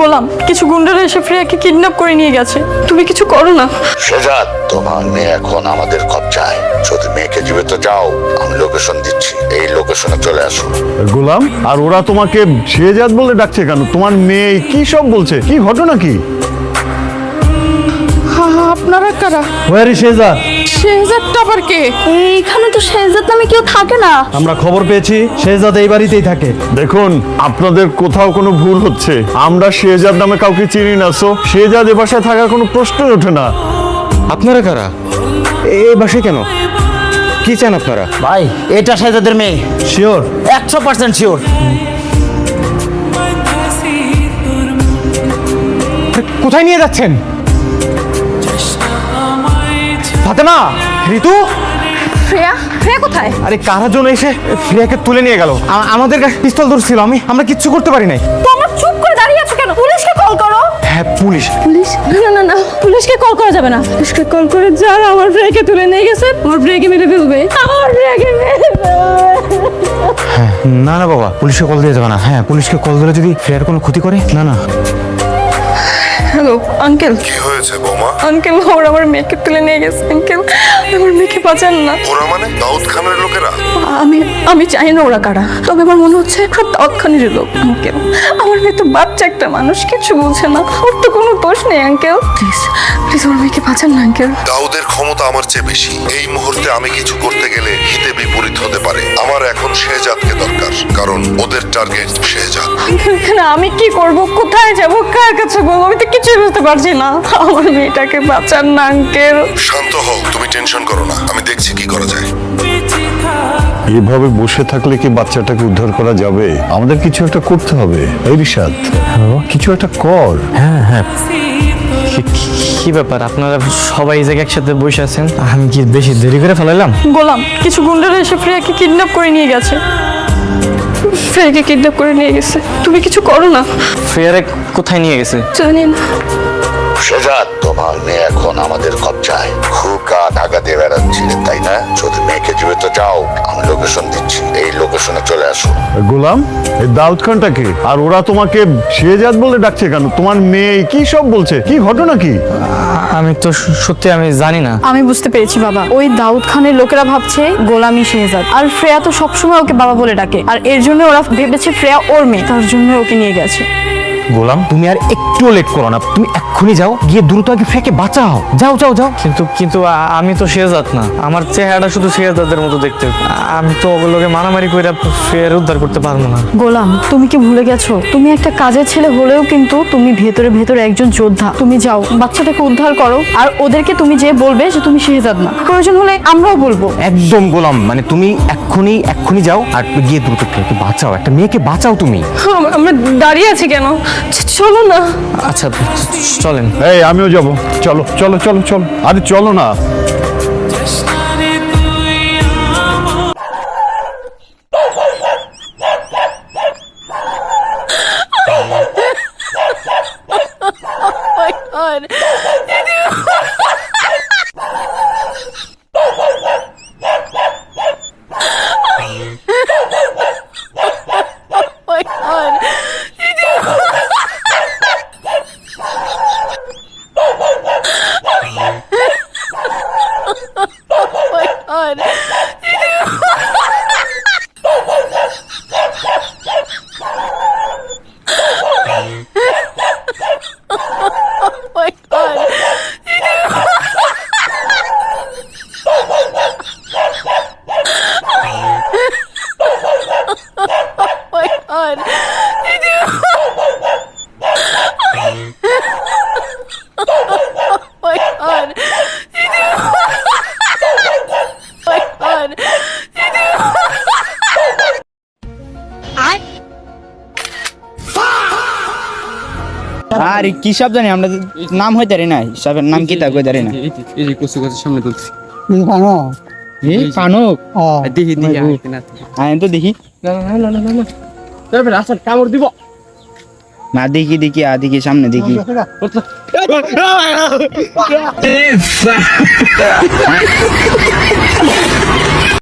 গোলাম, কিছু গুন্ডারা এসে ফ্রেয়াকে কিডন্যাপ করে নিয়ে গেছে। তুমি কিছু করো না। শেজাদ, তোমার মেয়ে এখন আমাদের কবজায়। যদি মেয়েকে জীবিত চাও, আমি লোকেশন দিচ্ছি, এই লোকেশনে চলে আসো। গোলাম, আর ওরা তোমাকে শেহজাদ বলে ডাকছে কেন? তোমার মেয়ে কি সব বলছে? কি ঘটনা কি? আপনারা কারা? War is Shehzad? শেহজাদটা আবার কে? এইখানে তো শেহজাদ নামে কেউ থাকে না। আমরা খবর পেয়েছি শেহজাদ এই বাড়িতেই থাকে। দেখুন, আপনাদের কোথাও কোনো ভুল হচ্ছে। আমরা শেহজাদ নামে কাউকে চিনি না। সো শেহজাদ এ বাসায় থাকার কোনো প্রশ্নই ওঠে না। আপনারা কারা? এই বাসায় কেন? কি চান আপনারা? ভাই, এটা শেহজাদের মেয়ে। শিওর? 100% শিওর। কোথায় নিয়ে যাচ্ছেন? ফাতেমা, ঋতু, ফ্রেয়া? ফ্রেয়া কোথায়? আরে কারা জন এসে ফ্রিয়াকে তুলে নিয়ে গেল। আমাদের কাছে পিস্তল ধরছিল, আমরা কিচ্ছু করতে পারি নাই। তোমরা চুপ করে দাঁড়িয়ে আছো কেন? পুলিশকে কল করো। হ্যাঁ, পুলিশ। পুলিশ? না না না, পুলিশকে কল করা যাবে না। পুলিশকে কল করে যারা আমার ফ্রেয়াকে তুলে নিয়ে গেছে, আমার ফ্রেয়াকে মেরে ফেলবে। আমার ফ্রেয়াকে মেরে ফেলবে। হ্যাঁ, না না বাবা, পুলিশকে কল দিয়ে যাবে না। হ্যাঁ, পুলিশকে কল দিলে যদি ফ্রিয়ার কোনো ক্ষতি করে। না না। Hello uncle. কি হয়েছে বৌমা? আঙ্কেল, ওরা আমার মেয়েকে তুলে নিয়ে গেছে। আঙ্কেল, আমার মেয়েকে বাঁচান না। ওরা মানে দাউদ খানের লোকেরা? আমি চাই না ওরা কারা, তবে আমার মনে হচ্ছে সব দাউদ খানের লোক। আঙ্কেল, আমার মেয়ে তো বাচ্চা একটা মানুষ, কিছু বলছে না। ওর তো কোনো দোষ নেই। আঙ্কেল প্লিজ প্লিজ ওর মেয়েকে বাঁচান না আঙ্কেল। দাউদের ক্ষমতা আমার চেয়ে বেশি। এই মুহূর্তে আমি কিছু করতে গেলে হিতে বিপরীত হতে পারে। আমার এখন শেহজাদকে দরকার, কারণ ওদের টার্গেট শেহজাদ। এখানে আমি কি করব? কোথায় যাব? কার কাছে বলবো? আমি তো কিছুই বুঝতে পারছি না। আমার মেয়েটাকে বাঁচান না আঙ্কেল। শান্ত হও, তুমি টেনশন করো না, আমি দেখছি কি করা যায়। এভাবে বসে থাকলে কি বাচ্চাটাকে উদ্ধার করা যাবে? আমাদের কিছু একটা করতে হবে। এই রিশাদ, কিছু একটা কর। হ্যাঁ হ্যাঁ। কি ব্যাপার, আপনারা সবাই এই জায়গায় একসাথে বসে আছেন? আমি কি বেশি দেরি করে ফেলাইলাম? গোলাম, কিছু গুন্ডারা এসে ফ্রেয়াকে কিডন্যাপ করে নিয়ে গেছে। ফ্রেয়াকে কিডন্যাপ করে নিয়ে গেছে। তুমি কিছু করো না। ফ্রেয়ারে কোথায় নিয়ে গেছে? জানি না। শেজাদ, তোমার মেয়ে এখন আমাদের কবজায়। খুব গা ঢাকা দিয়ে বেড়াচ্ছি, তাই না? যদি মেয়েকে জীবিত চাও, আমি লোকেশন দিচ্ছি, এই লোকেশনে চলে আসো। গোলাম, এই দাউদ খানটা কে? আর ওরা তোমাকে শেহজাদ বলে ডাকছে কেন? তোমার মেয়ে কি সব বলছে? কি ঘটনা কি? আমি তো সত্যি আমি জানি না। আমি বুঝতে পেরেছি বাবা। ওই দাউদ খানের লোকেরা ভাবছে গোলামি শেহজাদ, আর ফ্রেয়া তো সবসময় ওকে বাবা বলে ডাকে, আর এর জন্য ওরা ভেবেছে ফ্রেয়া ওর মেয়ে, তার জন্য ওকে নিয়ে গেছে। গোলাম, তুমি আর একটু লেট করো না, তুমি এক্ষুনি যাও, গিয়ে দ্রুত আগে ফ্রিয়াকে বাঁচাও। যাও যাও যাও। কিন্তু আমি তো শেহজাদ না। আমার চেহারাটা শুধু শেহজাদের মতো দেখতে। আমি তো ওগুলোকে মারামারি করে ফ্রেয়ার উদ্ধার করতে পারবো না। গোলাম, তুমি কি ভুলে গেছো? তুমি একটা কাজের ছেলে হলেও কিন্তু তুমি ভেতরে ভেতরে একজন যোদ্ধা। তুমি যাও, বাচ্চাটাকে উদ্ধার করো, আর ওদেরকে তুমি যে বলবে যে তুমি শেহজাদ না। প্রয়োজন হলে আমরাও বলবো। একদম গোলাম, মানে তুমি এক্ষুনি যাও আর গিয়ে দ্রুত ফ্রিয়াকে বাঁচাও। একটা মেয়েকে বাঁচাও তুমি। আমরা দাঁড়িয়ে আছি কেন? চলো না। আচ্ছা চলেন। এই, আমিও যাব। চলো চলো চলো চলো। আরে চলো না। আর কি সব জানি আমরা নাম হইতে পারি না, সবের নাম কি তা কই পারি না। এই যে কচু গাছের সামনে তুলছি। পানক দেখি আমি তো দেখি তারপরে আসার কামড় দিব না, দেখি দেখি সামনে দেখি।